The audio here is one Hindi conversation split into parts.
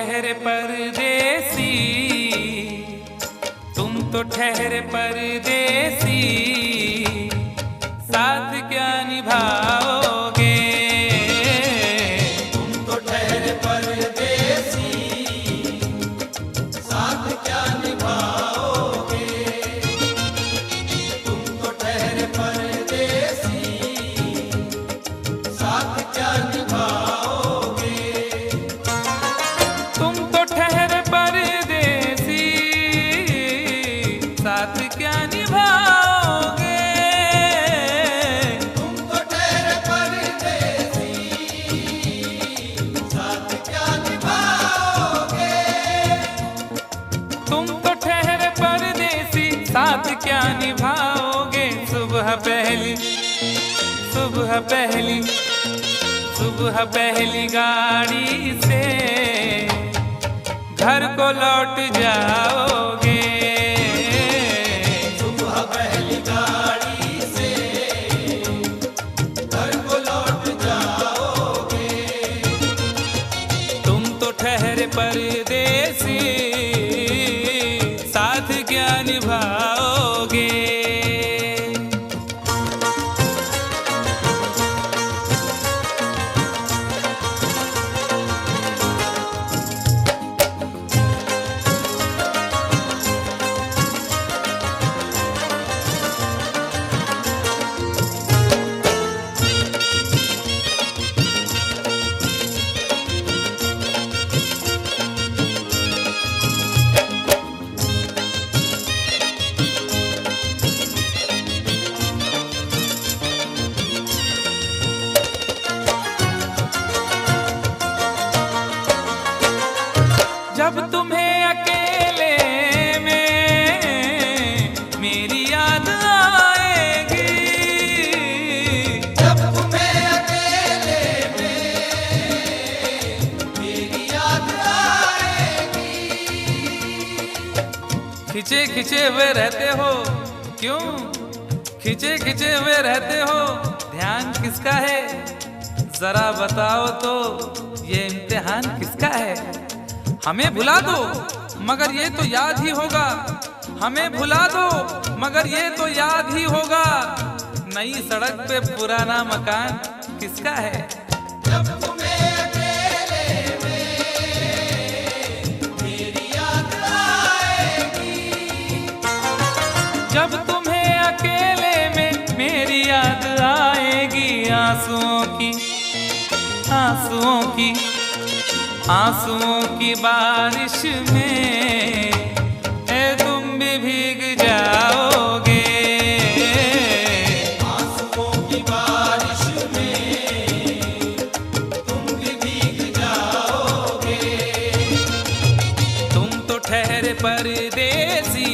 ठहरे परदेसी, तुम तो ठहरे परदेसी, साथ क्या निभाओगे? तुम तो ठहरे परदेसी, साथ क्या निभाओगे? तुम तो ठहरे परदेसी, साथ क्या निभाओगे? तुम तो ठहरे परदेसी, साथ क्या निभाओगे? तुम तो ठहरे परदेसी, साथ क्या निभाओगे? तुम तो ठहरे परदेसी, साथ क्या निभाओगे? सुबह पहली, सुबह पहली, सुबह पहली गाड़ी से घर को लौट जाओगे। सुबह पहली गाड़ी से घर को लौट जाओगे। तुम तो ठहरे परदेसी, साथ क्या निभाओगे? जब तुम्हें अकेले में मेरी याद आएगी, जब तुम्हें अकेले में मेरी याद आएगी। खिंचे खिंचे हुए रहते हो क्यों? खिंचे खिंचे हुए रहते हो, ध्यान किसका है? जरा बताओ तो, ये इम्तिहान किसका है? हमें भुला दो मगर ये तो याद ही होगा, हमें भुला दो मगर ये तो याद ही होगा। नई सड़क पे पुराना मकान किसका है? जब तुम्हें अकेले में मेरी याद आएगी। जब तुम्हें अकेले में मेरी याद आएगी, आंसुओं की, आंसुओं की, आंसुओं की बारिश में तुम भी भीग जाओगे। आंसुओं की बारिश में तुम भी भीग जाओगे। तुम तो ठहरे परदेसी,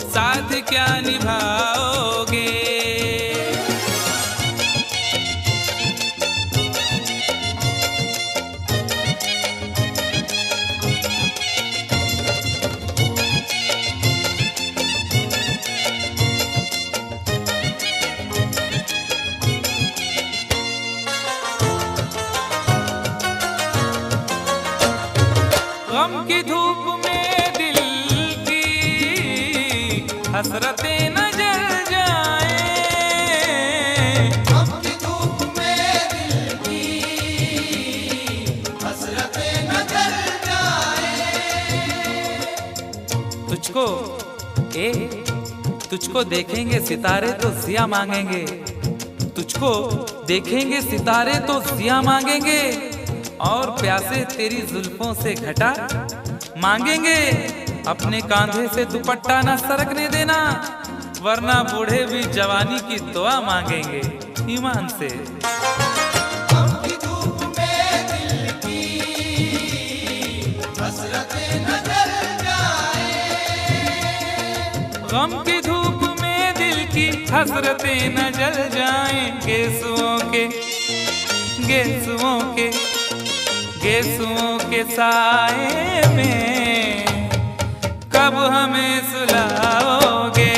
साथ क्या निभाओगे? गम की धूप में दिल की हसरतें न जल जाए। गम की धूप में दिल की हसरतें न जल जाए। तुझको तुझको देखेंगे सितारे तो जिया मांगेंगे, तुझको देखेंगे सितारे तो जिया मांगेंगे, और प्यासे तेरी जुल्फों से घटा मांगेंगे। अपने कांधे से दुपट्टा ना सरकने देना, वरना बूढ़े भी जवानी की दुआ मांगेंगे ईमान से। गम की धूप में दिल की हसरतें न जल जाए। गम की धूप में दिल की हसरतें न जल जाएं। गेसुओं के, गेसुओं के, गेसुओं के साए में कब हमें सुलाओगे?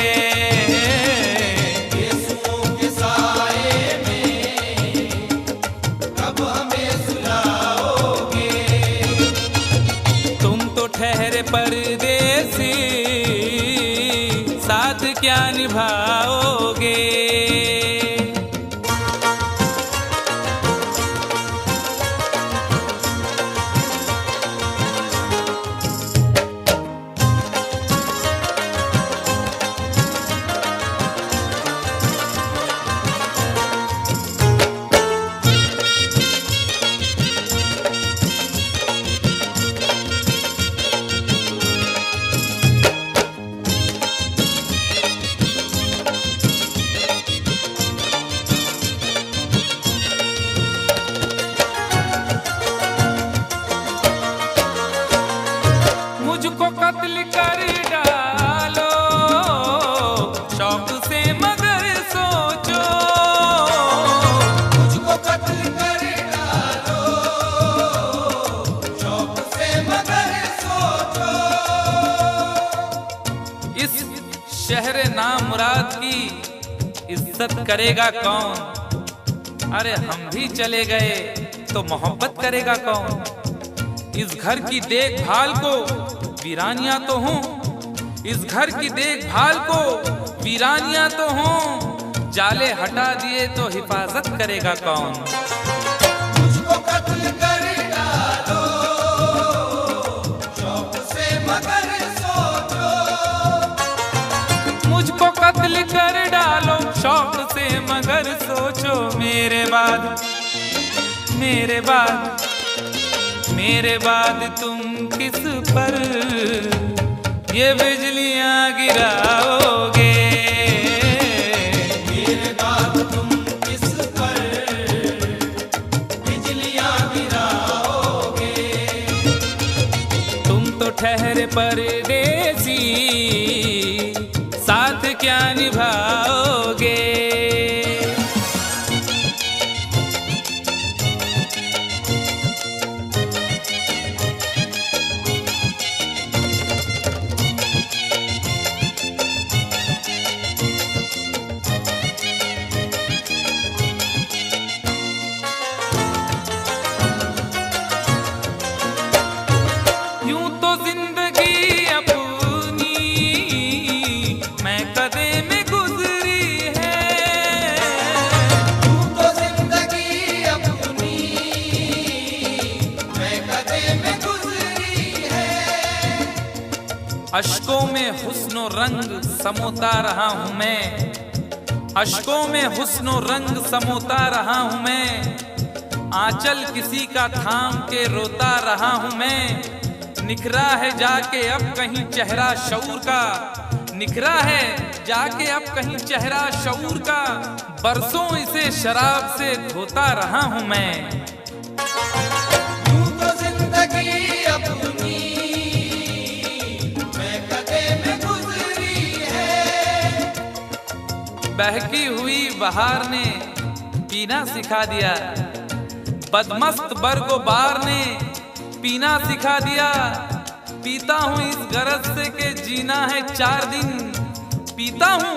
गेसुओं के साए में कब हमें सुलाओगे? परदेसी, साथ क्या निभाओगे? मुझको कत्ल कर डालो शौक से मगर सोचो, मुझको कत्ल कर डालो शौक से मगर सोचो। इस शहर नामुराद की इज्जत करेगा कौन? अरे हम भी चले गए तो मोहब्बत करेगा कौन? इस घर की देखभाल को वीरानियां तो हूँ, इस घर की देखभाल को वीरानियां तो हूँ, जाले हटा दिए तो हिफाजत करेगा कौन? मुझको कत्ल कर डालो शौक से मगर सोचो। मुझको कत्ल कर डालो शौक से मगर सोचो, मेरे बाद मेरे बाद मेरे बाद तुम किस पर ये बिजलियां गिराओगे? मेरे बाद तुम किस पर बिजलियां गिराओगे? तुम तो ठहरे परदेसी, साथ क्या निभाओगे? यूं तो जिंदगी अपनी मैं कदे में गुजरी है, यूं तो जिंदगी अपनी मैं कदे में गुजरी है। अश्कों में हुस्नो रंग समोता रहा हूं मैं, अश्कों में हुस्नो रंग समोता रहा हूं मैं, आंचल किसी का थाम के रोता रहा हूं मैं। निखरा है जाके अब कहीं चेहरा शऊर का, निखरा है जाके अब कहीं चेहरा शऊर का, बरसों इसे शराब से धोता रहा हूं मैं। यूं तो जिंदगी अपनी मैं कदे में गुजरी है। बहकी हुई बहार ने पीना सिखा दिया, बदमस्त बरगोबार ने पीना सिखा दिया। पीता हूँ इस गरज से के जीना है 4 दिन, पीता हूँ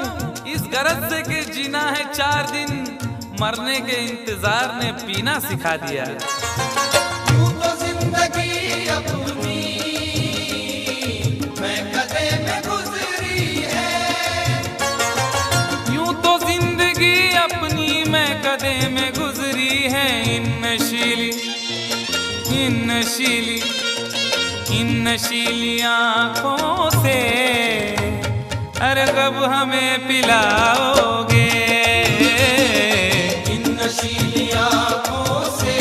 इस गरज से के जीना है 4 दिन, मरने के इंतजार ने पीना सिखा दिया। यूं तो जिंदगी अपनी मैं कदे में गुजरी है। यूं तो जिंदगी अपनी मैं कदे में गुजरी है। इन नशीली आँखों से अरे कब हमें पिलाओगे? इन नशीली आँखों से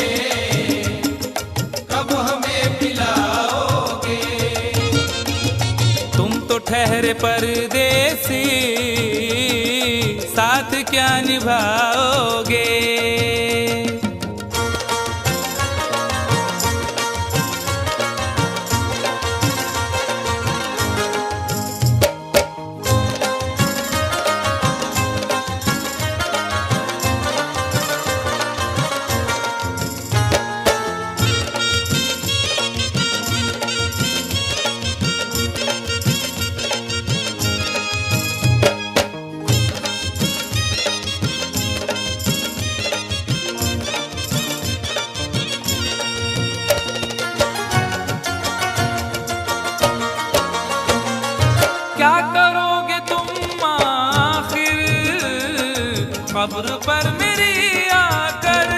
कब हमें पिलाओगे? तुम तो ठहरे परदेसी, साथ क्या निभाओगे? कब्र पर मेरी आकर।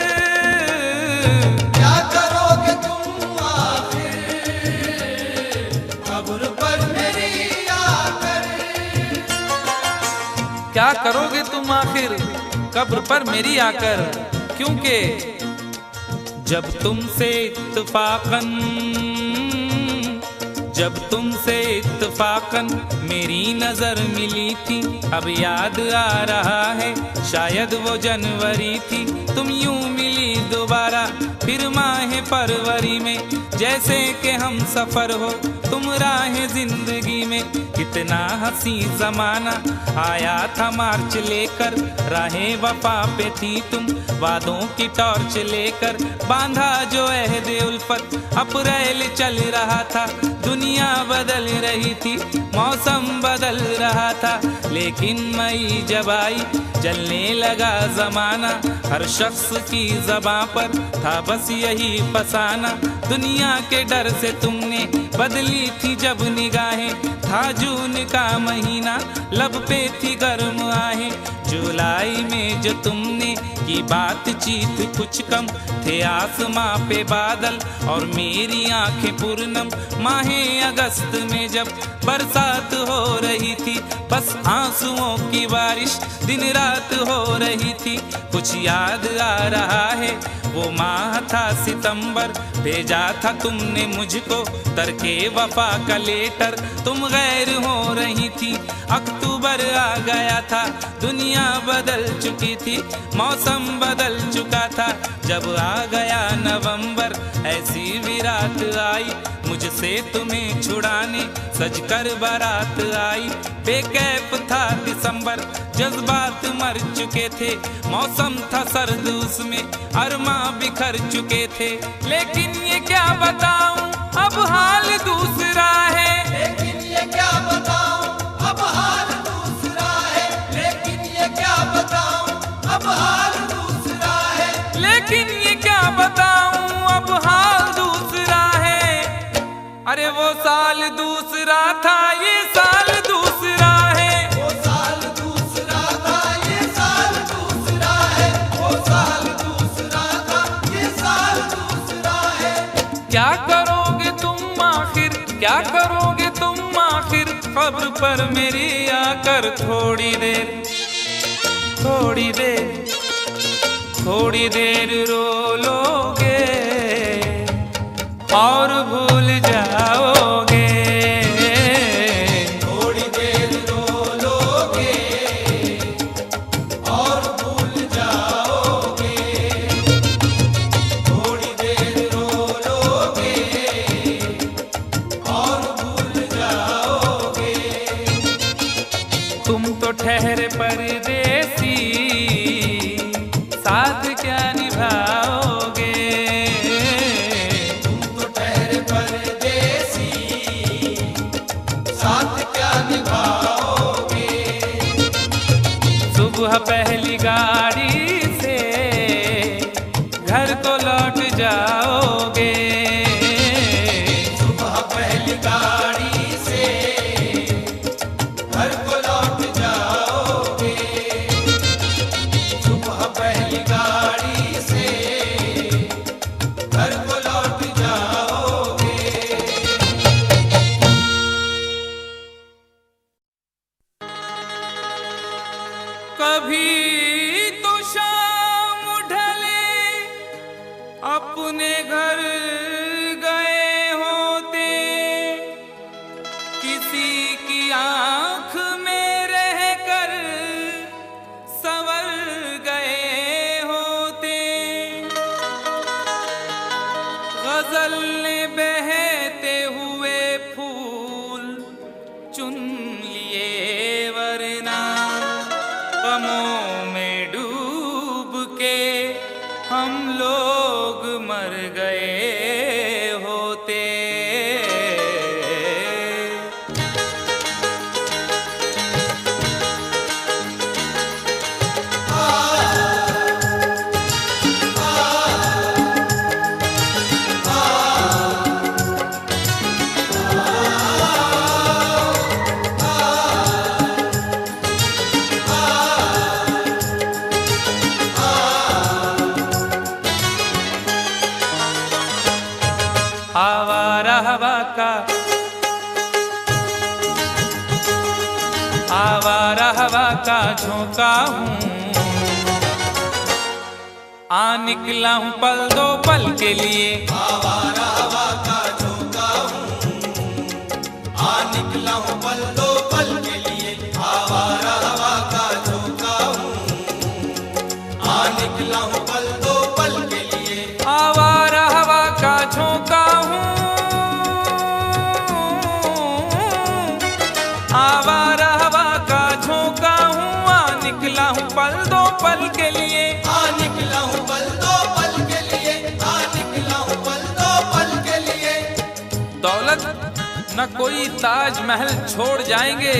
क्या करोगे तुम आखिर कब्र पर मेरी आकर। क्या करोगे तुम आखिर कब्र पर मेरी आकर, क्योंकि जब तुमसे इत्तफाकन मेरी नजर मिली थी, अब याद आ रहा है शायद वो जनवरी थी। तुम यूं मिली दोबारा फिर माह फरवरी में, जैसे कि हम सफर हो तुम राह जिंदगी में। कितना हंसी जमाना आया था मार्च लेकर, राहे वफा पे थी तुम वादों की टॉर्च लेकर। बांधा जो अहद उल्फत अप्रैल चल रहा था, दुनिया बदल रही थी मौसम बदल रहा था। लेकिन मई जब आई चलने लगा जमाना, हर शख्स की ज़बां पर था बस यही फसाना। दुनिया के डर से तुमने बदली थी जब निगाहें, था जून का महीना लब पे थी गर्म आहें। जुलाई में जो तुमने की बातचीत कुछ कम थे आसमां पे बादल और मेरी आंखें पूर्णम। माहे अगस्त में जब बरसात हो रही थी, बस आंसुओं की बारिश दिन रात हो रही थी। कुछ याद आ रहा है वो माह था सितंबर, भेजा था तुमने मुझको तरके वफा का लेटर। तुम गैर हो रही थी, अक्टूबर आ गया था, दुनिया बदल चुकी थी, मौसम बदल चुका था। जब आ गया नवंबर ऐसी भी रात आई, मुझसे तुम्हें छुड़ाने सजकर बारात आई। बेकैफ था दिसंबर, जज्बात मर चुके थे, मौसम था सर्द उसमें अरमा बिखर चुके थे। लेकिन ये क्या बताऊं अब हाल दूसरा है, लेकिन ये क्या बताऊं अब हाल दूसरा है। लेकिन ये क्या बताऊं अब हाल दूसरा है। लेकिन ये क्या बताऊं अब हाल दूसरा है। अरे वो साल दूसरा था ये साल दूसरा है। वो साल दूसरा था ये साल दूसरा है। वो साल दूसरा था ये साल दूसरा है। क्या करोगे तुम आखिर, क्या करोगे तुम आखिर कब्र पर मेरी आकर। थोड़ी देर थोड़ी देर थोड़ी देर रो लोगे और भूल जाओगे। थोड़ी देर रो लोगे और भूल जाओगे। थोड़ी देर रो लोगे और भूल जाओगे। तुम तो ठहरे परदेसी, साथ क्या निभाओगे। तुम तो ठहरे परदेसी, साथ क्या निभाओगे। सुबह पहली गाड़ी से घर को लौट जाओगे। सुबह पहली गाड़ी से घर को लौट जाओगे। सुबह पहली गाड़ी से घर को लौट जाओगे। कभी तो शाम ढले अपने घर गए होते, किसी की आंख में रहकर संवर गए होते। गजल ने बहते हुए फूल चुन लिए, वरना गमों में डूब के हम लोग मर गए होते। आवारा हवा का, आवारा हवा का झोंका हूँ, आ निकला हूँ पल दो पल के लिए। आवारा हवा का झोंका हूँ, आ निकला हूँ पल दो पल के लिए। आवारा हवा का झोंका हूँ, आ निकला हूँ पल दो पल के लिए। आवारा हवा का झोंका हूँ, आवारा हवा का झोंका हूँ, आ निकला हूँ पल दो पल के लिए। आ निकला हूँ पल दो पल के लिए, आ निकला हूँ पल दो पल के लिए। दौलत न कोई ताजमहल छोड़ जाएंगे,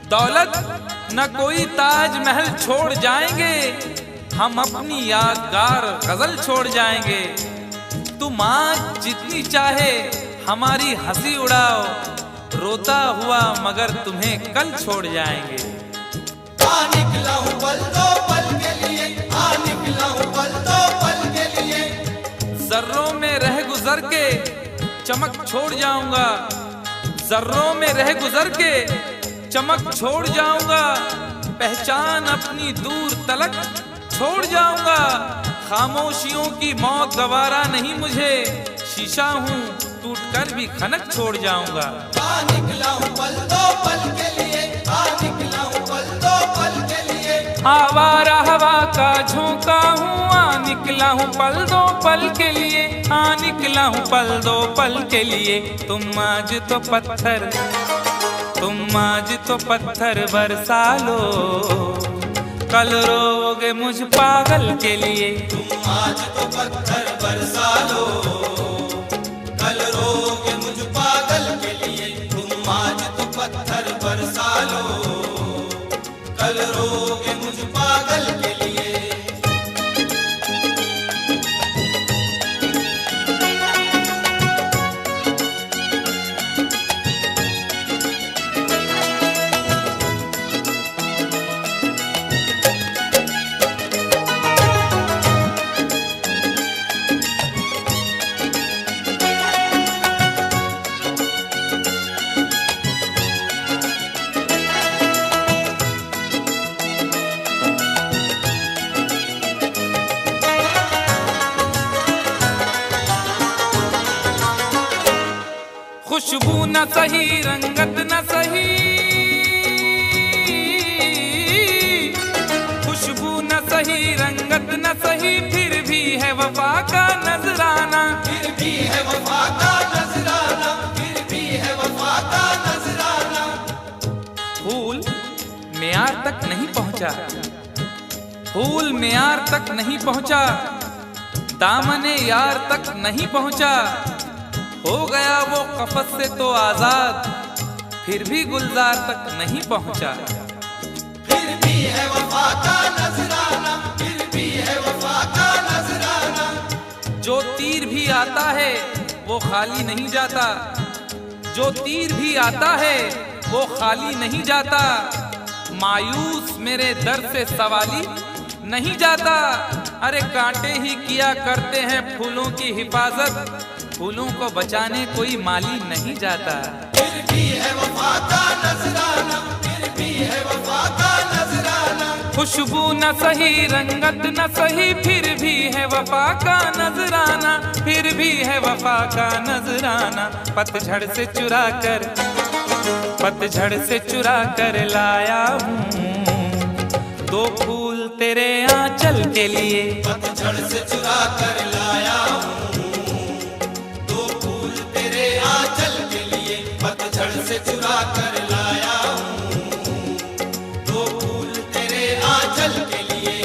दौलत न कोई ताजमहल छोड़ जाएंगे, हम अपनी यादगार गजल छोड़ जाएंगे। तुम आज जितनी चाहे हमारी हंसी उड़ाओ, रोता हुआ मगर तुम्हें कल छोड़ जाएंगे। आ निकला हूँ पल दो पल के लिए, आ निकला हूँ पल दो पल के लिए। जर्रों में रह गुजर के चमक छोड़ जाऊंगा, जर्रों में रह गुजर के चमक छोड़ जाऊंगा, पहचान अपनी दूर तलक छोड़ जाऊंगा। खामोशियों की मौत गवारा नहीं मुझे, शीशा हूँ टूट कर भी खनक छोड़ जाऊंगा। आ निकला हूँ पल दो पल के लिए, आ निकला हूँ पल दो पल के लिए। आवारा हवा का झोंका हूँ, आ निकला हूँ पल दो पल के लिए, आ निकला हूँ पल दो पल के लिए। तुम आज तो पत्थर, तुम आज तो पत्थर बरसा लो, कल रोगे मुझ पागल के लिए। तुम आज तो पत्थर बरसा लो, कल रोगे मुझ पागल के लिए। तुम आज तो पत्थर बरसा लो, कल रोगे मुझ पागल के लिए। खुशबू न सही, रंगत न सही, खुशबू न सही, रंगत न सही, फिर भी है वफा का नजराना। फिर भी है वफा का नजराना, फिर भी है वफा का नजराना। फूल मेयार तक नहीं पहुंचा, फूल मेयार तक नहीं पहुंचा, दामने यार तक नहीं पहुंचा, हो गया वो कफस से तो आजाद, फिर भी गुलजार तक नहीं पहुंचा। फिर भी है वफा का नजराना, फिर भी है वफा का नजराना। जो तीर भी आता है वो खाली नहीं जाता, जो तीर भी आता है वो खाली नहीं जाता, मायूस मेरे दर से सवाली नहीं जाता। अरे कांटे ही किया करते हैं फूलों की हिफाजत, फूलों को बचाने कोई माली नहीं जाता। फिर भी है वफा का नजराना, फिर भी है वफा का नजराना। खुशबू न सही, रंगत न सही, फिर भी है वफा का नजराना, फिर भी है वफा का नजराना। पतझड़ से चुरा कर, पतझड़ से चुरा कर लाया हूँ दो फूल तेरे आंचल के लिए। पतझड़ से चुरा कर लाया हूँ दो फूल तेरे आंचल के लिए। पतझड़ से चुरा कर लाया हूँ दो फूल तेरे आंचल के लिए।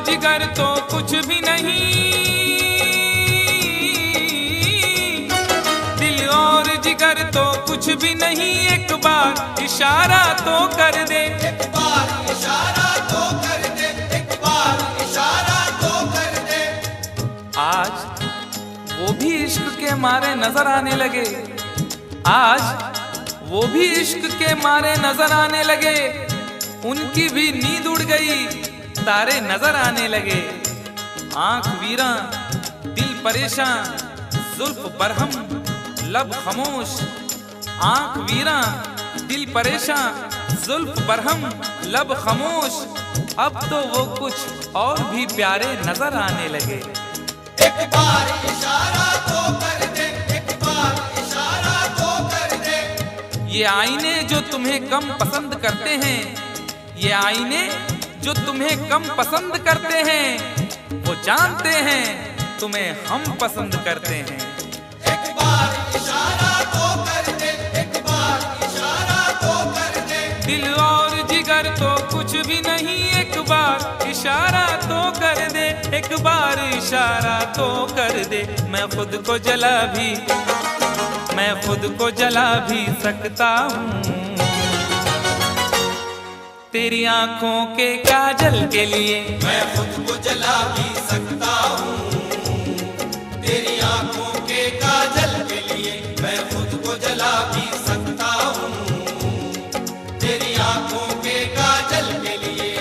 जिगर तो कुछ भी नहीं, दिल और जिगर तो कुछ भी नहीं, एक बार इशारा तो कर दे, एक बार इशारा तो कर दे, एक बार इशारा तो कर दे। आज वो भी इश्क के मारे नजर आने लगे, आज वो भी इश्क के मारे नजर आने लगे, उनकी भी नींद उड़ गई, तारे नजर आने लगे। आंख वीरा दिल परेशान, जुल्फ बरहम लब खामोश, आंख वीरा दिल परेशान, जुल्फ बरहम लब खामोश, अब तो वो कुछ और भी प्यारे नजर आने लगे। एक बार इशारा तो कर दे, एक बार इशारा तो कर दे। ये आईने जो तुम्हें कम पसंद करते हैं, ये आईने जो तुम्हें कम पसंद करते हैं, वो जानते हैं तुम्हें हम पसंद करते हैं। एक बार इशारा तो कर दे, एक बार इशारा तो कर दे। दिल और जिगर तो कुछ भी नहीं, एक बार इशारा तो कर दे, एक बार इशारा तो कर दे। मैं खुद को जला भी, मैं खुद को जला भी सकता हूँ तेरी आंखों के काजल के लिए, मैं खुद को जला भी सकता हूँ तेरी आंखों के काजल के लिए, मैं खुद को जला भी सकता हूँ तेरी आंखों के काजल के लिए।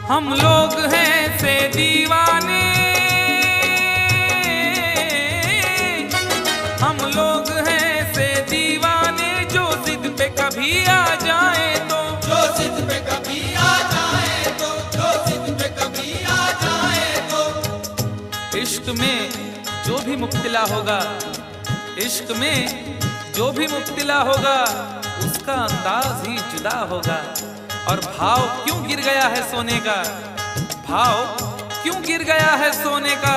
हम लोग हैं से दीवाने, हम लोग हैं से दीवाने, जो जिद पे कभी आ जाए तो, जो जिद पे कभी आ जाए तो, जो जिद पे कभी आ जाए तो। इश्क में जो भी मुब्तिला होगा, इश्क में जो भी मुब्तिला होगा, उसका अंदाज ही जुदा होगा। और भाव क्यों गिर गया है सोने का, भाव क्यों गिर गया है सोने का,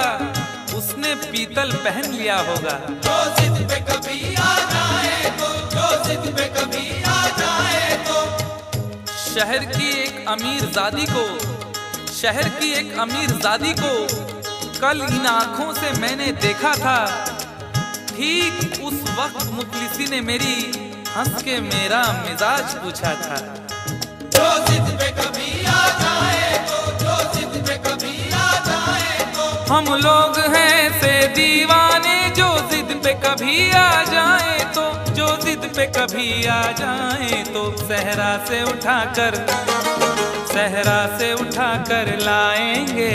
उसने पीतल पहन लिया होगा। जो जिद पे कभी आ जाए तो, जो जिद पे कभी आ जाए तो। शहर की एक अमीर जादी को, शहर की एक अमीर जादी को कल इन आंखों से मैंने देखा था, ठीक उस वक्त मुफलिसी ने मेरी हंस के मेरा मिजाज पूछा था। जो जिद पे कभी आ जाए तो, जो जिद पे कभी आ जाए तो। हम लोग हैं से दीवाने, जो जिद पे कभी आ जाए तो, जो जिद पे कभी आ जाए तो। सहरा से उठाकर, सहरा से उठाकर लाएंगे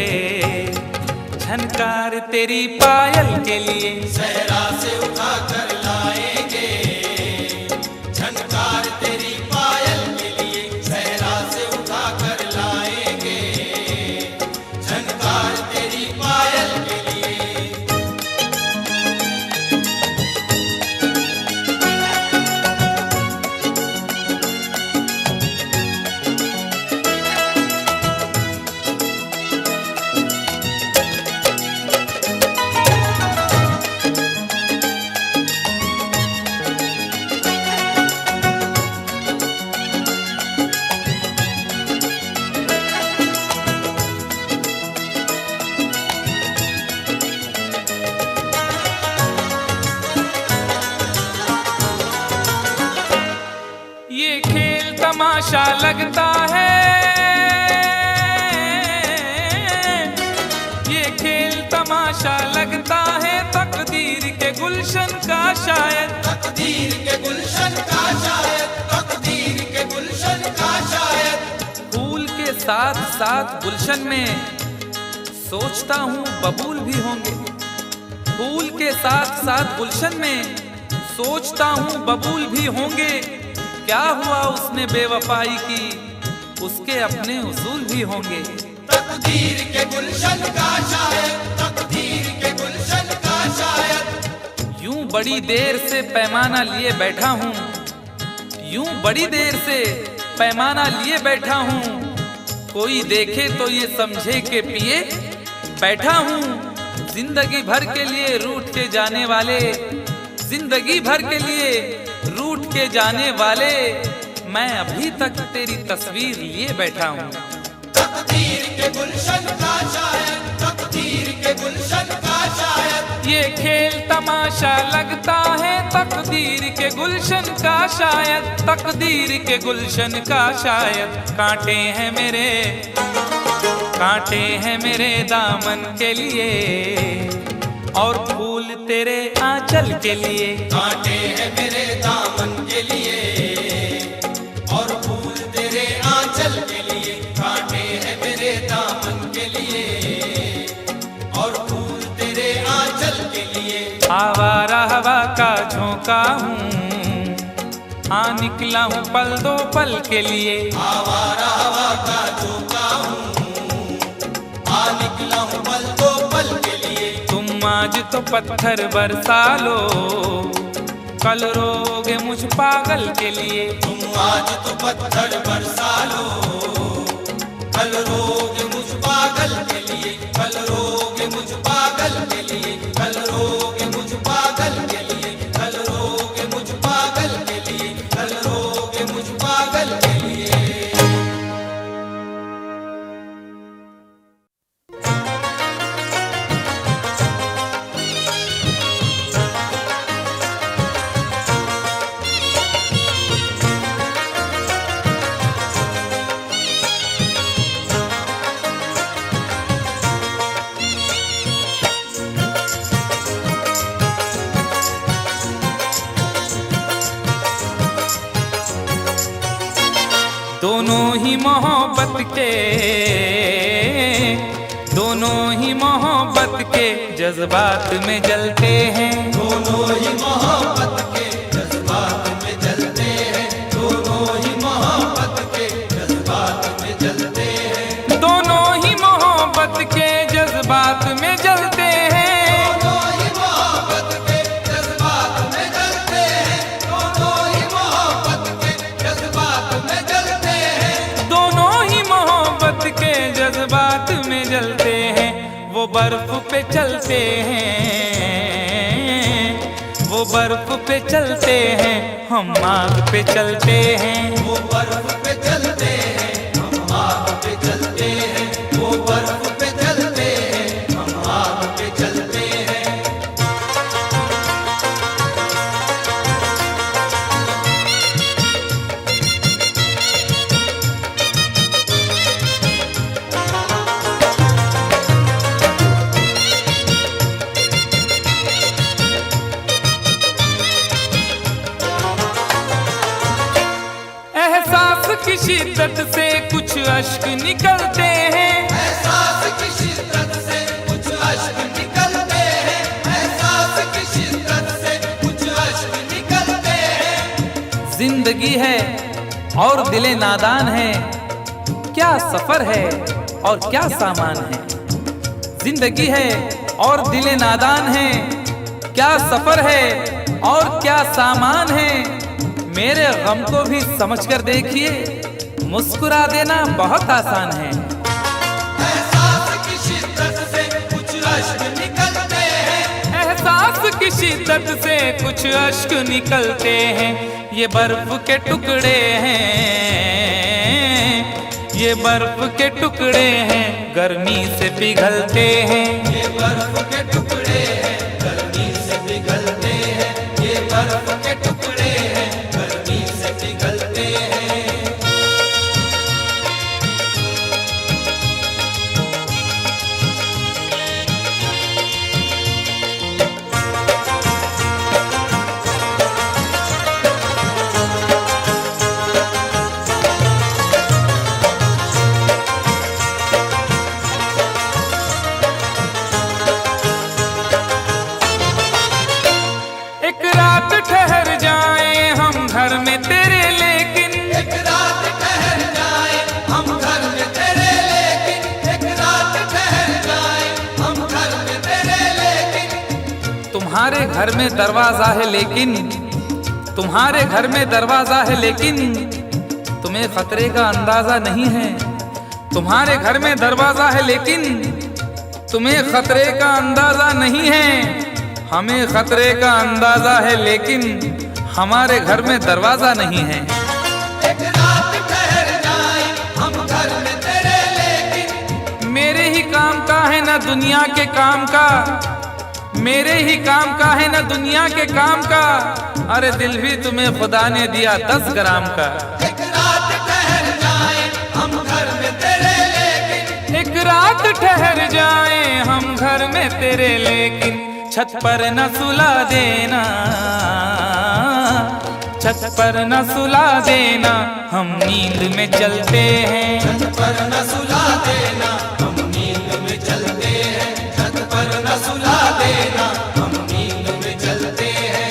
झनकार तेरी पायल के लिए, सहरा से उठा कर लाएंगे झनकार तेरी पायल के लिए, सहरा से उठा कर लाएंगे झनकार तेरी पायल के लिए। तमाशा लगता है, ये खेल तमाशा लगता है, तकदीर के गुलशन का शायद, तकदीर के गुलशन का शायद, तकदीर के गुलशन का शायद। फूल के साथ साथ गुलशन में सोचता हूँ बबूल भी होंगे, फूल के साथ साथ गुलशन में सोचता हूँ बबूल भी होंगे। क्या हुआ उसने बेवफाई की, उसके अपने उसूल भी होंगे। तकदीर के गुलशन का शायद बड़ी देर से पैमाना लिए बैठा हूँ, यूं बड़ी देर से पैमाना लिए बैठा हूँ। कोई देखे तो ये समझे के पिए बैठा हूँ। जिंदगी भर के लिए रूठ के जाने वाले, जिंदगी भर के लिए रूठ के जाने वाले, मैं अभी तक तेरी तस्वीर लिए बैठा हूँ। तकदीर के गुलशन का शायद, तकदीर के गुलशन का शायद, ये खेल तमाशा लगता है तकदीर के गुलशन का शायद, तकदीर के गुलशन का शायद। कांटे हैं मेरे, कांटे हैं मेरे दामन के लिए, और फूल तेरे आंचल के लिए। कांटे हैं मेरे दामन के लिए, और फूल तेरे आंचल के लिए। कांटे हैं मेरे दामन के लिए, और फूल तेरे आंचल के लिए। आवारा हवा का झोंका हूँ, हाँ निकला हूँ पल दो पल के लिए। आवारा हवा का झोंका हूँ, आ निकला हूँ पल दो पल के लिए। तुम आज तो पत्थर बरसा लो, कल रोगे मुझ पागल के लिए। तुम आज तो पत्थर बरसा लो, कल रोगे मुझ पागल के लिए। कल रोगे मुझ पागल के लिए, कल रोगे मुझ पागल के लिए, कल रोगे मुझ पागल के लिए, कल रोगे मुझ पागल के लिए। दोनों ही मोहब्बत के, दोनों ही मोहब्बत के जज्बात में जलते हैं। दोनों ही मोहब्बत के जज्बात में जलते हैं, दोनों ही मोहब्बत के जज्बात में जलते हैं। दोनों ही मोहब्बत के जज्बात में जलते हैं। दोनों ही मोहब्बत के जज्बात में जलते हैं, दोनों ही मोहब्बत के जज्बात में जलते हैं। दोनों ही मोहब्बत के जज्बात में जलते हैं। वो बर्फ पे चलते हैं, वो बर्फ पे चलते हैं, हम आग पे चलते हैं। वो बर्फ पे चलते हैं, हम आग पे चलते हैं। वो बर्फ पे चलते हैं, हम आग पे चलते हैं। एहसास की शिद्दत से कुछ अश्क निकलते हैं। एहसास की शिद्दत से कुछ अश्क निकलते हैं, एहसास की शिद्दत से कुछ अश्क निकलते हैं। जिंदगी है और दिले नादान है, क्या सफर है और क्या सामान है। जिंदगी है और दिले नादान है, क्या सफर है और क्या सामान है। मेरे गम को भी समझकर देखिए, मुस्कुरा देना बहुत आसान है। एहसास की शिद्दत से कुछ अश्क निकलते हैं, एहसास की शिद्दत से कुछ अश्क निकलते हैं। ये बर्फ के टुकड़े हैं, ये बर्फ के टुकड़े हैं, गर्मी से पिघलते हैं। ये बर्फ के टुकड़े हैं, गर्मी से पिघलते हैं। ये बर्फ के टुकड़े हैं, गर्मी से पिघलते हैं। तुम्हारे घर में दरवाजा है लेकिन तुम्हारे घर में दरवाजा है लेकिन तुम्हें खतरे का अंदाजा नहीं है। तुम्हारे घर में दरवाजा है लेकिन तुम्हें खतरे का अंदाजा नहीं है। हमें खतरे का अंदाजा है लेकिन हमारे घर में दरवाजा नहीं है। एक रात ठहर जाए हम घर में तेरे लेकिन मेरे ही काम का है ना दुनिया के काम का, मेरे ही काम का है ना दुनिया के काम का। अरे दिल भी तुम्हें खुदा ने दिया 10 ग्राम का। एक रात ठहर जाए हम घर में तेरे लेकिन एक रात ठहर जाए हम घर में तेरे लेकिन छत पर न सुला देना, छत पर न सुला देना, हम नींद में चलते हैं। छत पर न सुला देना हम नींद में चलते हैं। छत पर न सुला देना हम नींद में चलते हैं।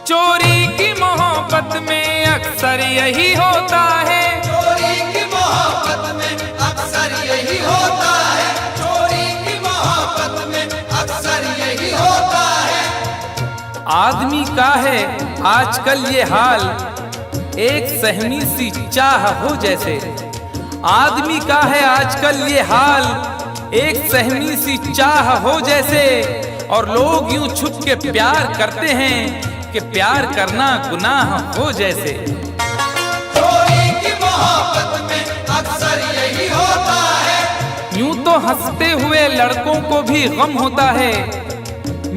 चोरी की मोहब्बत में अक्सर यही होता है। चोरी की मोहब्बत में अक्सर यही होता है। चोरी की मोहब्बत में अक्सर यही होता है। आदमी का है आजकल ये हाल, एक सहमी सी चाह हो जैसे। आदमी का है आजकल ये हाल, एक सहमी सी चाह हो जैसे। और लोग यूं छुप के प्यार करते हैं कि प्यार करना गुनाह हो जैसे। चोरी की मोहब्बत में अक्सर यही होता है। यूं तो हंसते हुए लड़कों को भी गम होता है,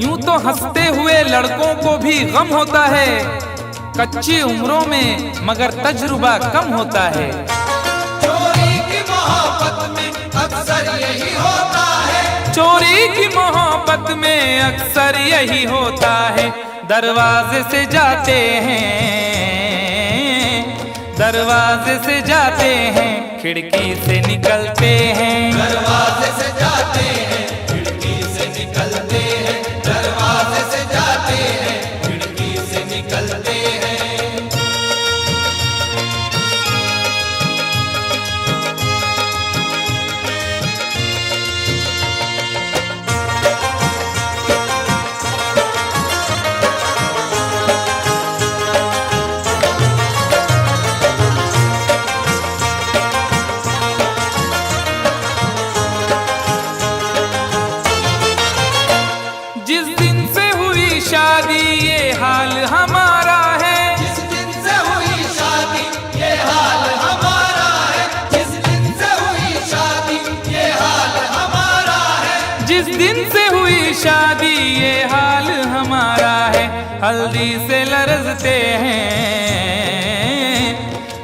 यूं तो हंसते हुए लड़कों को भी गम होता है। कच्ची उम्रों में मगर तजुर्बा कम होता है। चोरी की मोहब्बत में अक्सर यही होता है। चोरी की मोहब्बत में अक्सर यही होता है। दरवाजे से जाते हैं, दरवाजे से जाते हैं, खिड़की से निकलते हैं। दरवाजे से जाते हैं खिड़की से निकलते हैं। दरवाजे से जाते हैं खिड़की से निकलते हैं। जिस दिन से हुई शादी ये हाल हमारा है। जिस दिन से हुई शादी ये हाल हमारा है। जिस दिन से हुई शादी ये हाल हमारा है। जिस दिन से हुई शादी ये हाल हमारा है। हल्दी से लरजते हैं,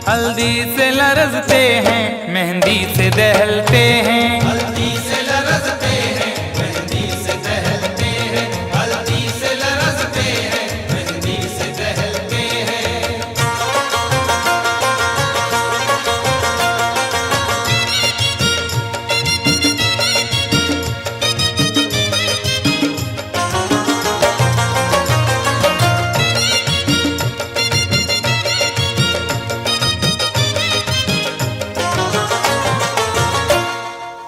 हल्दी से लरजते हैं, मेहंदी से दहलते हैं। हल्दी से लरजते हैं मेहंदी से दहलते हैं। हल्दी से लरजते हैं मेहंदी से दहलते हैं।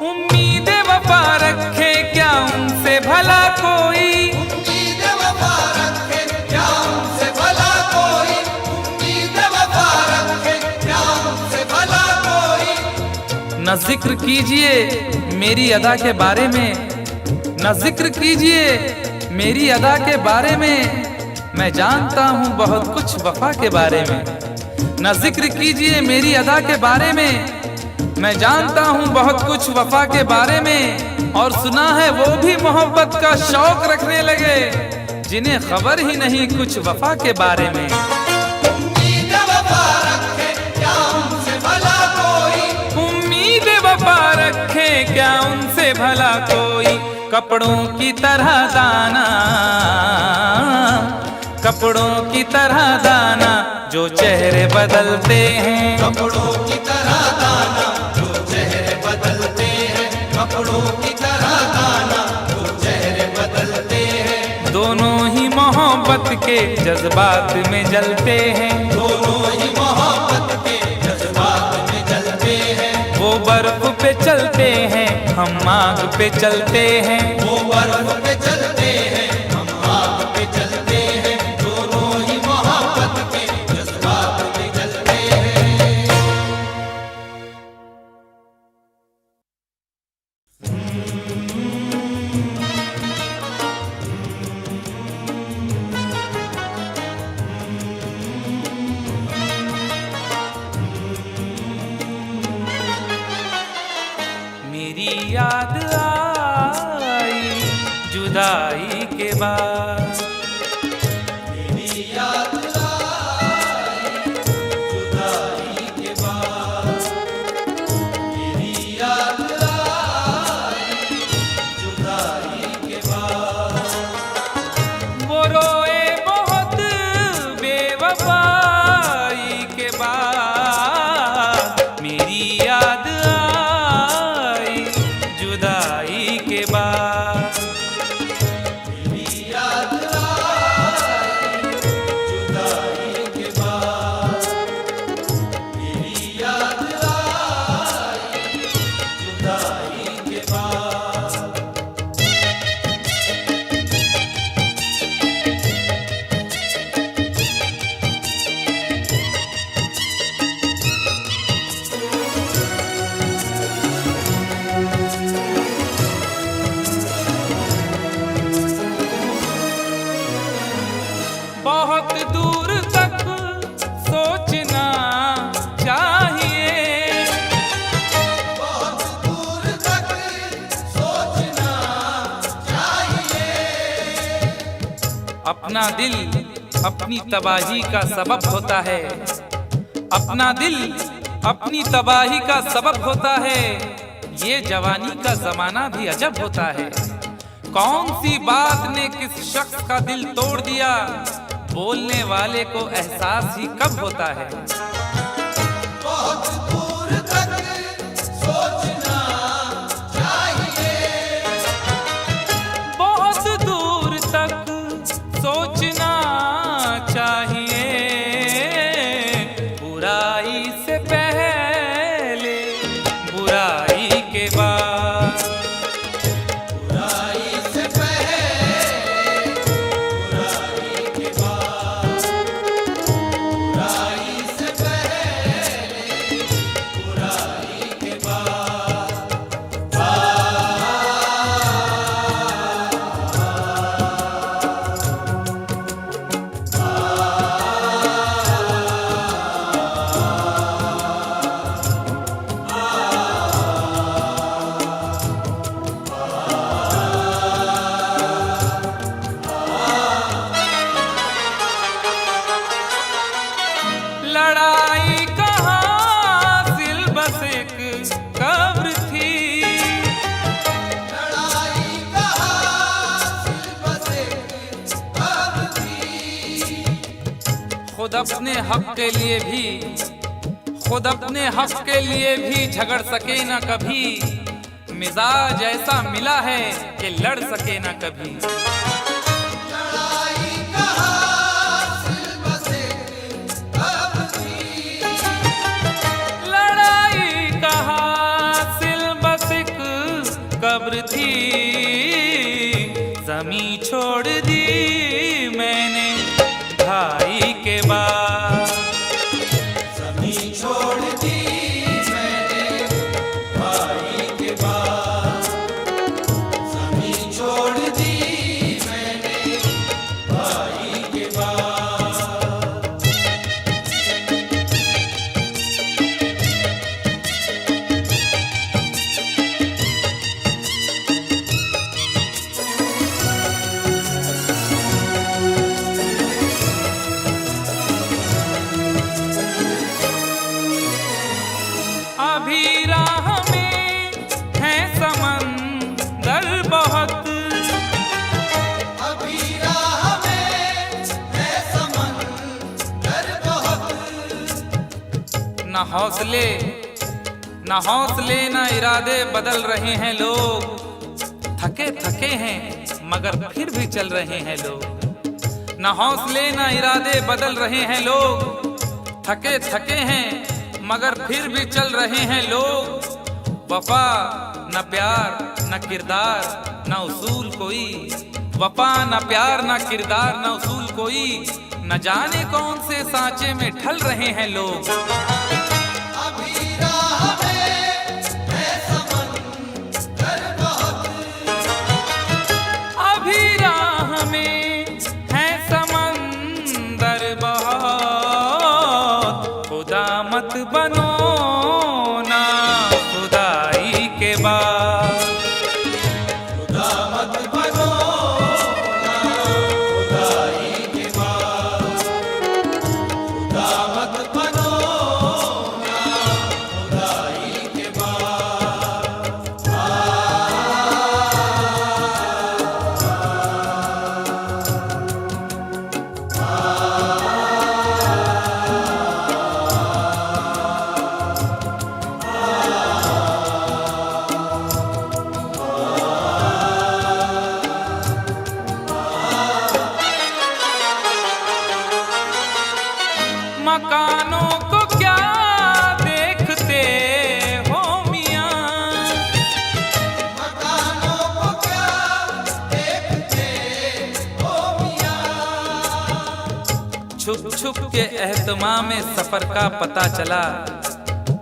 उम्मीद वफा रखे क्या उनसे भला कोई। उम्मीद वफा रखे क्या उनसे भला कोई। उम्मीद वफा रखे क्या उनसे भला कोई। न जिक्र कीजिए मेरी अदा के बारे में, न जिक्र कीजिए मेरी अदा के बारे में। मैं जानता हूँ बहुत कुछ वफा के बारे में। न जिक्र कीजिए मेरी अदा के बारे में। मैं जानता हूँ बहुत कुछ वफा के बारे में। और सुना है वो भी मोहब्बत का शौक रखने लगे जिन्हें खबर ही नहीं कुछ वफा के बारे में। उम्मीद वफा रखे क्या उनसे भला कोई। उम्मीद वफा रखे क्या उनसे भला कोई। कपड़ों की तरह दाना, कपड़ों की तरह दाना, जो चेहरे बदलते हैं। कपड़ों की तरह दाना जो चेहरे बदलते के जज्बात में जलते हैं, दोनों ही मोहब्बत के जज्बात में जलते हैं। वो बर्फ पे चलते हैं, हम आग पे चलते हैं। वो बर्फ पे चलते हैं, हम आग पे चलते हैं। दोनों ही मोहब्बत के जज्बात में जलते हैं। मेरी याद आई जुदाई के बाद, मेरी याद आई जुदाई के बाद। मेरी याद आई जुदाई के बाद। वो रोए बहुत बेवफाई के बाद। मेरी याद आई जुदाई के बाद। मेरी याद आई जुदाई के बाद। मेरी याद आई जुदाई के बाद। बहुत दूर तक सोचना चाहिए, बहुत दूर तक सोचना चाहिए। अपना दिल अपनी तबाही का सबब होता है। अपना दिल अपनी तबाही का सबब होता है। ये जवानी का जमाना भी अजब होता है। कौन सी बात ने किस शख्स का दिल तोड़ दिया, बोलने वाले को एहसास ही कब होता है। बहुत दूर तक सोचना चाहिए। बहुत दूर तक सोचना चाहिए। बुराई से पहले बुराई के बाद। बुराई से पहले बुराई के बाद। बुराई से पहले बुराई के बाद। लड़ाई कहाँ सिल बस एक कब्र थी। लड़ाई कहाँ सिर्फ बस एक कब्र थी। खुद अपने हक के लिए भी, खुद अपने हक के लिए भी झगड़ सके ना कभी। मिजाज ऐसा मिला है कि लड़ सके ना कभी। लड़ाई कहाँ सिर्फ बस एक कब्र थी। लड़ाई कहाँ सिल बस एक कब्र थी। जमी छोड़ दी मैंने ढाई के बाद। जमीन छोड़ दी मैंने भाई के बाद। जमीन छोड़ दी मैंने भाई के बाद। अभी राह में है समंदर बहुत। अभी राह में है समंदर बहुत। न हौसले न इरादे बदल रहे हैं लोग। थके थके हैं मगर फिर भी चल रहे हैं लोग। न हौसले न इरादे बदल रहे हैं लोग, थके थके हैं मगर फिर भी चल रहे हैं लोग। वफा न प्यार न किरदार न उसूल कोई, वफा न प्यार न किरदार न उसूल कोई, न जाने कौन से सांचे में ढल रहे हैं लोग। अभी राह में है समंदर बहुत, अभी राह में है समंदर बहुत, खुदा मत बनो ना खुदाई के बाद, खुदा मत बनो ना खुदाई के बाद, खुदा मत बनो ना खुदाई के बाद। मकानों को क्या देखते हो मियां, मकानों को क्या देखते हो मियां, छुप छुप के एहतमाम में सफर का पता चला,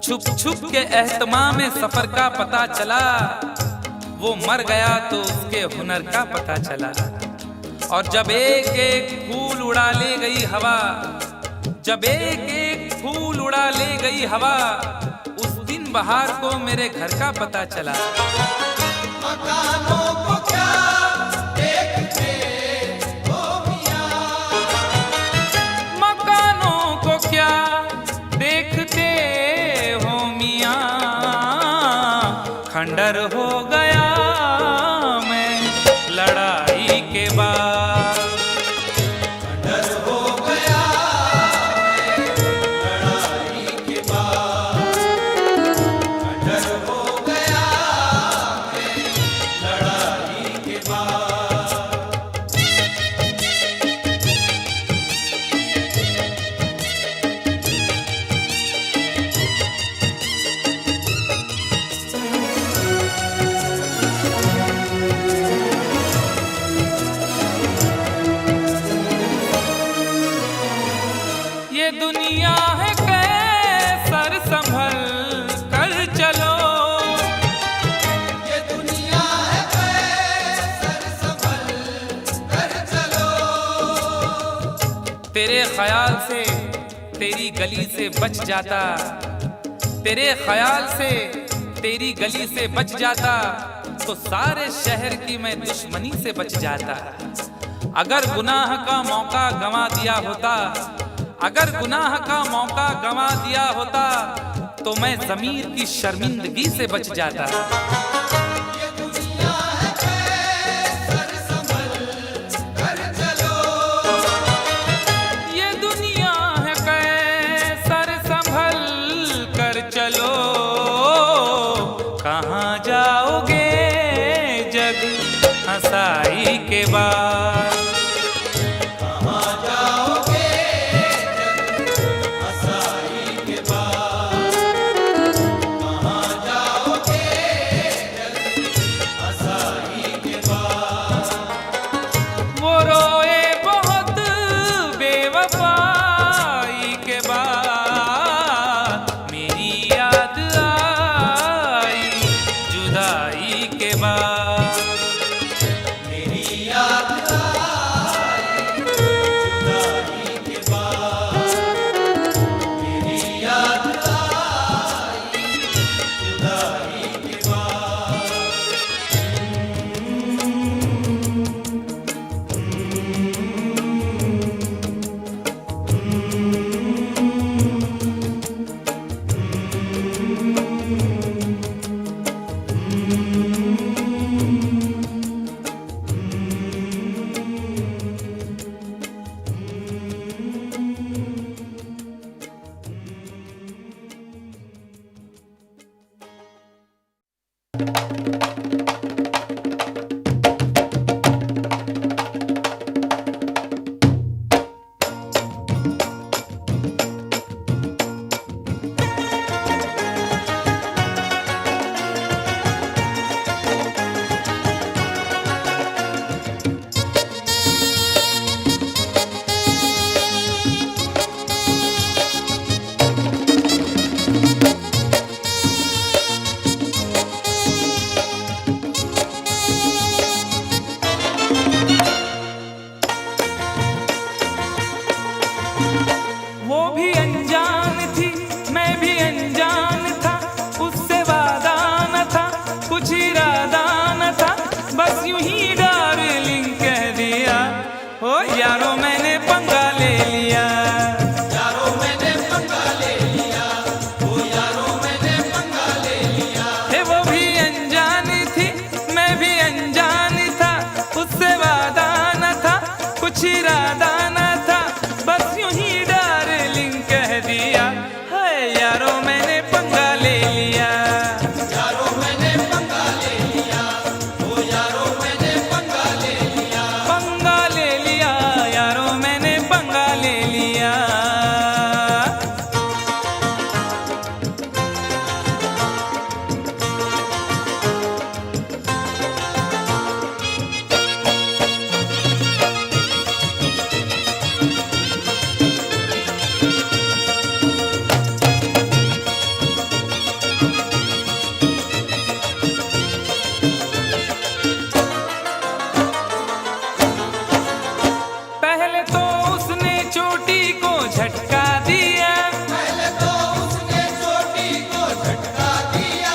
छुप छुप के एहतमाम में सफर का पता चला। वो मर गया तो उसके हुनर का पता चला। और जब एक एक फूल उड़ा ले गई हवा, जब एक एक फूल उड़ा ले गई हवा, उस दिन बहार को मेरे घर का पता चला। मकानों को क्या देखते हो मियां, मकानों को क्या देखते हो मियां, खंडर हो गया मैं लड़ाई के बाद, डर हो गया मैं लड़ाई के बाद, डर हो गया मैं लड़ाई के बाद। ये दुनिया है कैसर संभल कर चलो, ये दुनिया है कैसर संभल कर चलो, तेरे ख्याल से तेरी गली से बच जाता, तेरे ख्याल से तेरी गली से बच जाता, तो सारे शहर की मैं दुश्मनी से बच जाता। अगर गुनाह का मौका गंवा दिया होता, अगर गुनाह का मौका गंवा दिया होता, तो मैं ज़मीर की शर्मिंदगी से बच जाता। ये दुनिया है कैसर संभल कर चलो, ये दुनिया है कैसर संभल कर चलो, कहाँ जाओगे जग हंसाई के बाद, कहाँ जाओगे जग हंसाई के बाद, कहाँ जाओगे जग हंसाई के बाद। वो रोए बहुत बेवफाई के बाद, मेरी याद आई जुदाई के बाद, मेरी याद आई जुदाई के बाद, मेरी याद आई जुदाई के बाद। यारो मैंने पंगा ले लिया। यारो मैंने पंगा ले लिया, ओ यारो मैंने पंगा ले लिया। पंगा ले लिया यारो मैंने पंगा ले लिया। पहले तो उसने चोटी को झटका दिया, पहले तो उसने चोटी को झटका दिया,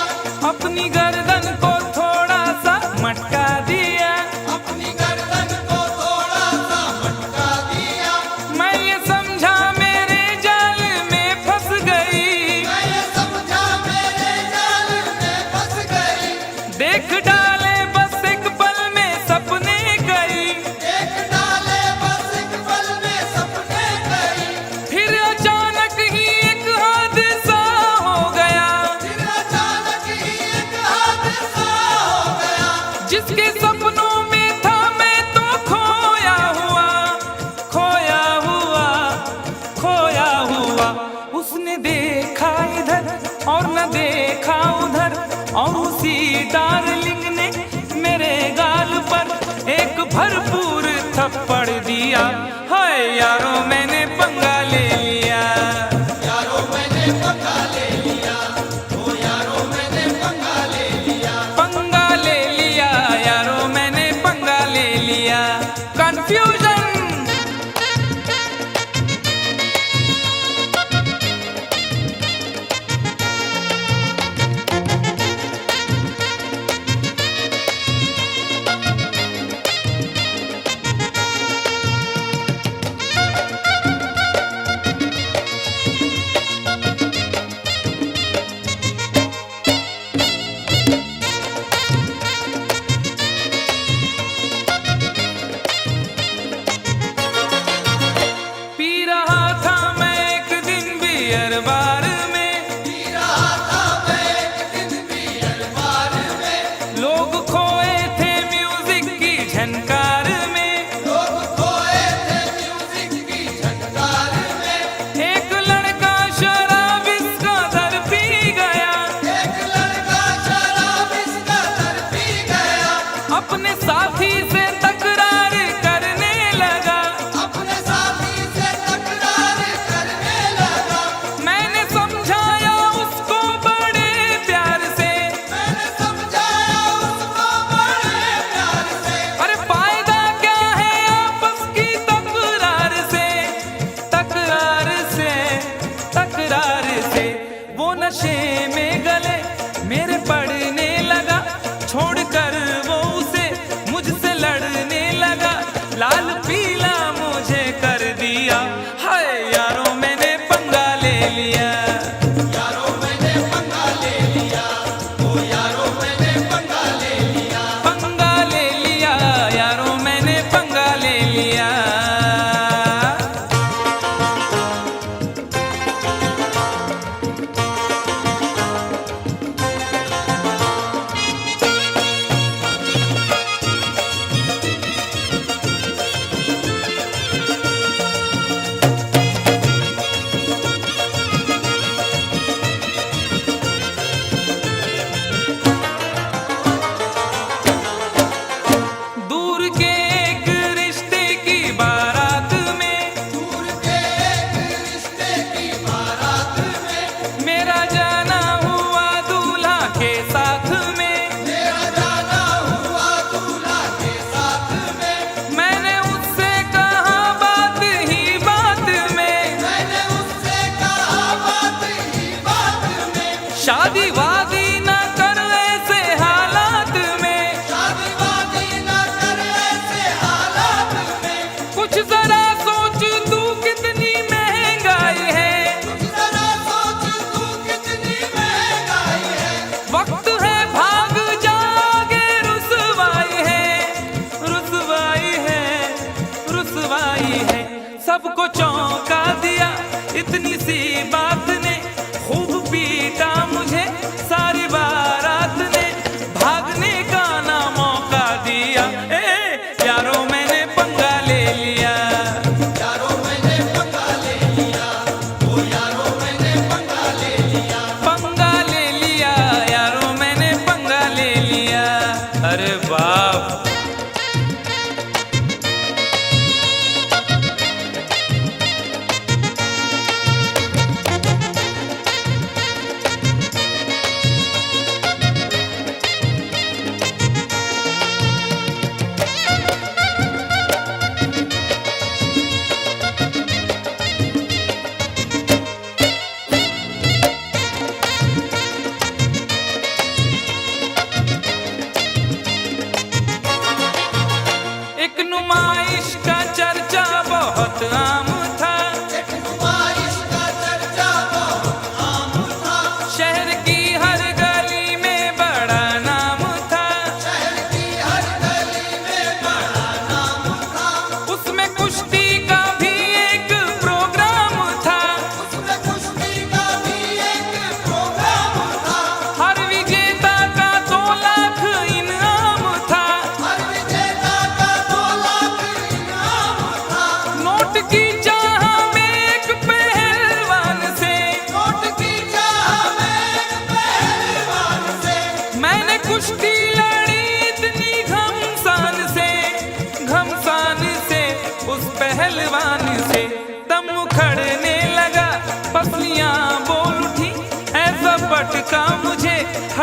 अपनी गर्दन को थोड़ा सा मटका दिया। अपनी गर्दन को थोड़ा सा मटका दिया। मैं ये समझा मेरे जाल में फंस गई, मैं ये समझा मेरे जाल में फंस गई। देख डाले बस एक पल में सपने गई। देख डाले बस एक पल में सपने गई। फिर अचानक ही एक हादसा हो गया, फिर अचानक ही एक हादसा हो गया। जिसके सपनों में था मैं तो खोया हुआ, खोया हुआ, खोया हुआ। उसने देखा इधर और न देखा उधर, और उसी डार्लिंग ने मेरे गाल पर एक भरपूर थप्पड़ दिया। हाय यारो मैंने पंगा ले लिया। यारो मैंने पंगा ले लिया, ओ यारो मैंने पंगा ले लिया। पंगा ले लिया यारो मैंने पंगा ले लिया। कंफ्यूजन पी रहा था मैं एक दिन बियर बार में, पी रहा था मैं एक दिन बियर बार में। लोग खोए थे म्यूजिक की झनकार में। लोग खोए थे म्यूजिक की झनकार में। एक लड़का शराब इसका दर पी गया, एक लड़का शराब इसका दर पी गया। अपने साथी से तकरार करने लगा। अपने साथी से तकरार करने लगा। मैंने समझाया उसको बड़े प्यार से, मैंने समझाया उसको बड़े प्यार से। अरे फायदा क्या है आपस की तकरार से, तकरार से, तकरार से। वो नशे में गले मेरे पड़ने लगा, छोड़कर वो उसे मुझसे लड़ने लगा। लाल पीला मुझे कर दिया। हाय यारो मैंने पंगा ले लिया। यारो मैंने पंगा ले लिया, ओ यारो मैंने पंगा ले लिया। पंगा ले लिया यारो मैंने पंगा ले लिया। दूर के एक रिश्ते की बारात में, दूर के एक रिश्ते की बारात में। मेरा जाना हुआ दूल्हा के साथ में। मेरा जाना हुआ दूल्हा के साथ में। मैंने उससे कहा बात ही बात में, मैंने उससे कहा बात ही बात में। शादी वादी न कर ऐसे हालात में। शादी वादी न कर ऐसे हालात में। कुछ जरा सोच तू कितनी महंगाई है, जरा सोच तू कितनी महंगाई है। वक्त है भाग जागे, रुसवाई है, रुसवाई है, रुसवाई है। सबको चौंका दिया इतनी सी बात ने, खूब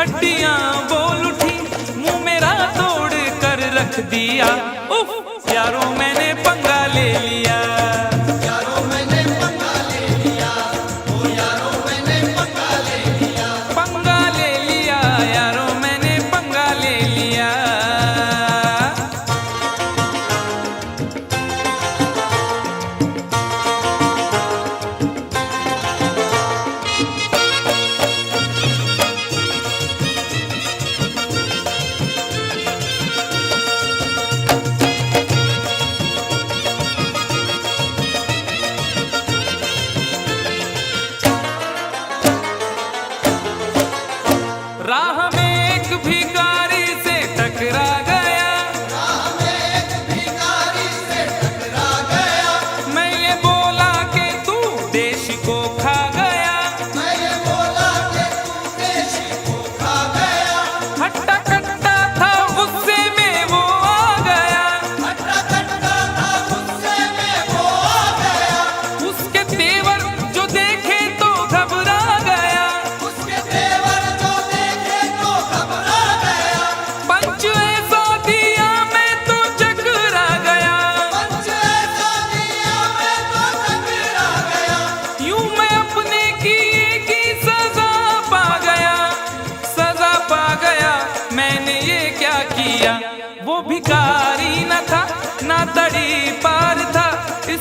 हड्डियां बोल उठी, मुंह मेरा तोड़ कर रख दिया। उफ, यारों मैंने पंगा ले लिया। यारों मैंने पंगा ले लिया, ओ यारों मैंने पंगा ले लिया। पंगा ले लिया, यारों मैंने पंगा ले लिया। राह में एक भिखारी से टकरा गया, राह में एक भिखारी से टकरा गया। मैं ये बोला कि तू देश को खा गया। मैं ये बोला कि तू देश को खा गया। हट्टा कट्टा था गुस्से में वो आ गया, हट्टा कट्टा था गुस्से में वो आ गया। उसके तेवर जो देखे तो घबरा गया। उसके तेवर जो देखे तो घबरा गया। पंच ऐसा दिया मैं तो चकरा गया, पंच ऐसा दिया मैं तो टकरा गया। यूं मैं अपने किए की सजा पा गया। सजा पा गया, मैंने ये क्या किया। वो भिखारी न था ना तड़ी पार था,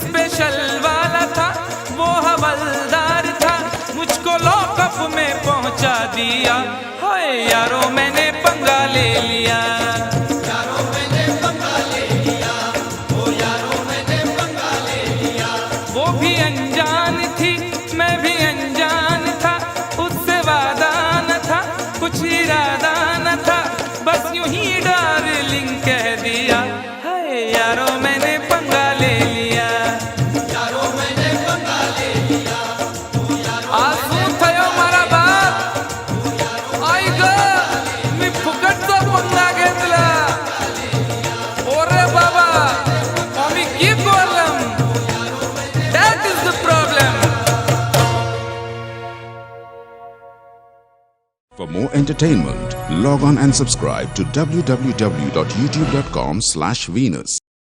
स्पेशल वाला था वो हवलदार था। मुझको लॉकअप में पहुंचा दिया। हाय यारों मैंने पंगा ले लिया। यारों मैंने पंगा ले लिया, ओ यारों मैंने पंगा ले लिया। वो भी अनजान थी, मैं भी अनजान था। उससे वादा न था, कुछ इरादा न था, बस यूं ही डार्लिंग कह दिया। हाय यारों मैंने पंगा ले लिया। यारों मैंने पंगा ले लिया, ओ यारों आसू थयो मारा बाप, आई ग मी फुकटचा पंगा घेतला. ओरे बाबा, आम्ही की बोलम, that is the problem. For more entertainment, log on and subscribe to www.youtube.com/Venus.